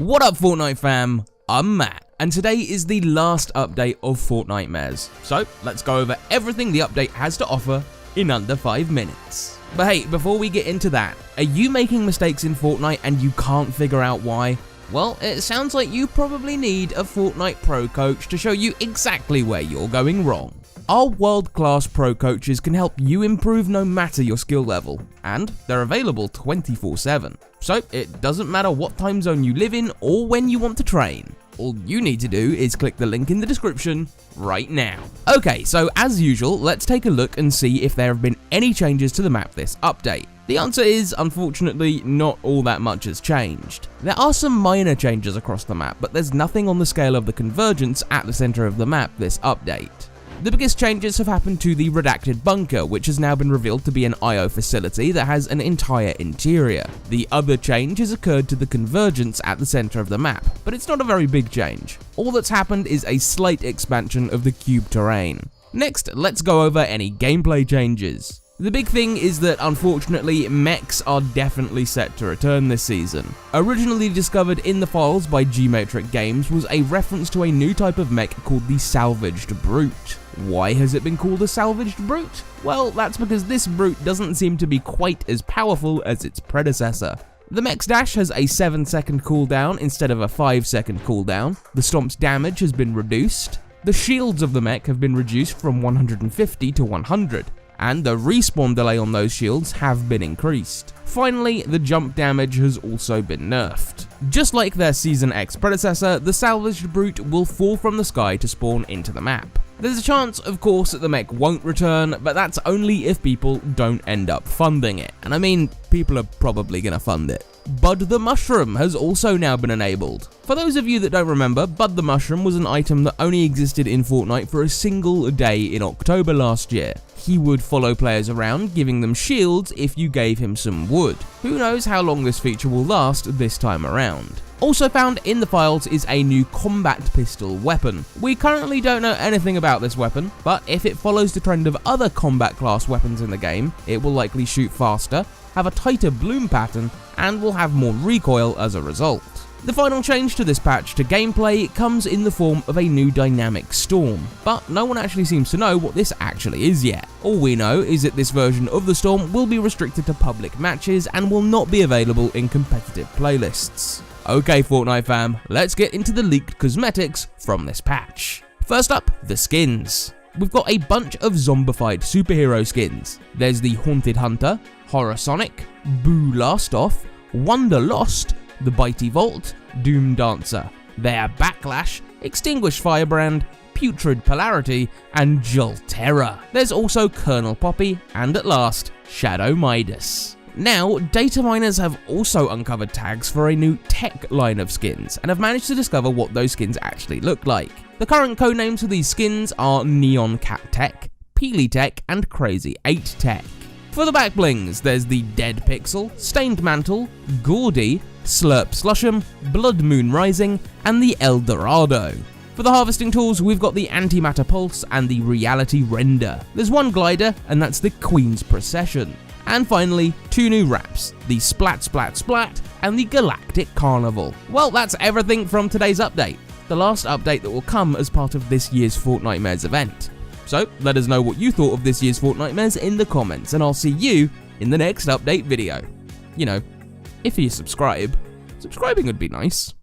What up Fortnite fam, I'm Matt, and today is the last update of Fortnite MECHS. So let's go over everything the update has to offer in under 5 minutes. But hey, before we get into that, are you making mistakes in Fortnite and you can't figure out why? Well, it sounds like you probably need a Fortnite Pro Coach to show you exactly where you're going wrong. Our world-class pro coaches can help you improve no matter your skill level, and they're available 24/7. So it doesn't matter what time zone you live in or when you want to train. All you need to do is click the link in the description right now. Okay, so as usual, let's take a look and see if there have been any changes to the map this update. The answer is, unfortunately, not all that much has changed. There are some minor changes across the map, but there's nothing on the scale of the convergence at the center of the map this update. The biggest changes have happened to the redacted bunker, which has now been revealed to be an IO facility that has an entire interior. The other change has occurred to the convergence at the center of the map, but it's not a very big change. All that's happened is a slight expansion of the cube terrain. Next, let's go over any gameplay changes. The big thing is that unfortunately, MECHS are definitely set to return this season. Originally discovered in the files by G-Matrix Games was a reference to a new type of mech called the Salvaged Brute. Why has it been called a Salvaged Brute? Well, that's because this brute doesn't seem to be quite as powerful as its predecessor. The MECHS dash has a 7-second cooldown instead of a 5-second cooldown. The stomp's damage has been reduced. The shields of the mech have been reduced from 150 to 100. And the respawn delay on those shields have been increased. Finally, the jump damage has also been nerfed. Just like their Season X predecessor, the Salvaged Brute will fall from the sky to spawn into the map. There's a chance, of course, that the mech won't return, but that's only if people don't end up funding it. And I mean, people are probably gonna fund it. Bud the Mushroom has also now been enabled. For those of you that don't remember, Bud the Mushroom was an item that only existed in Fortnite for a single day in October last year. He would follow players around, giving them shields if you gave him some wood. Who knows how long this feature will last this time around. Also found in the files is a new combat pistol weapon. We currently don't know anything about this weapon, but if it follows the trend of other combat class weapons in the game, it will likely shoot faster, have a tighter bloom pattern, and will have more recoil as a result. The final change to this patch to gameplay comes in the form of a new dynamic storm, but no one actually seems to know what this actually is yet. All we know is that this version of the storm will be restricted to public matches and will not be available in competitive playlists. Okay Fortnite fam, let's get into the leaked cosmetics from this patch. First up, the skins. We've got a bunch of zombified superhero skins. There's the Haunted Hunter, Horror Sonic, Boo Last Off, Wonder Lost, the Bitey Vault, Doom Dancer. They're Backlash, Extinguish Firebrand, Putrid Polarity, and Jolt Terror. There's also Colonel Poppy, and at last, Shadow Midas. Now, data miners have also uncovered tags for a new tech line of skins, and have managed to discover what those skins actually look like. The current codenames for these skins are Neon Cat Tech, Peely Tech, and Crazy 8 Tech. For the back blings, there's the Dead Pixel, Stained Mantle, Gaudy, Slurp Slush'em, Blood Moon Rising, and the El Dorado. For the harvesting tools, we've got the Antimatter Pulse and the Reality Render. There's one glider, and that's the Queen's Procession. And finally, 2 new wraps, the Splat Splat Splat and the Galactic Carnival. Well, that's everything from today's update, the last update that will come as part of this year's Fortnite MECHS event. So, let us know what you thought of this year's Fortnite MECHS in the comments, and I'll see you in the next update video. You know, if you subscribe, subscribing would be nice.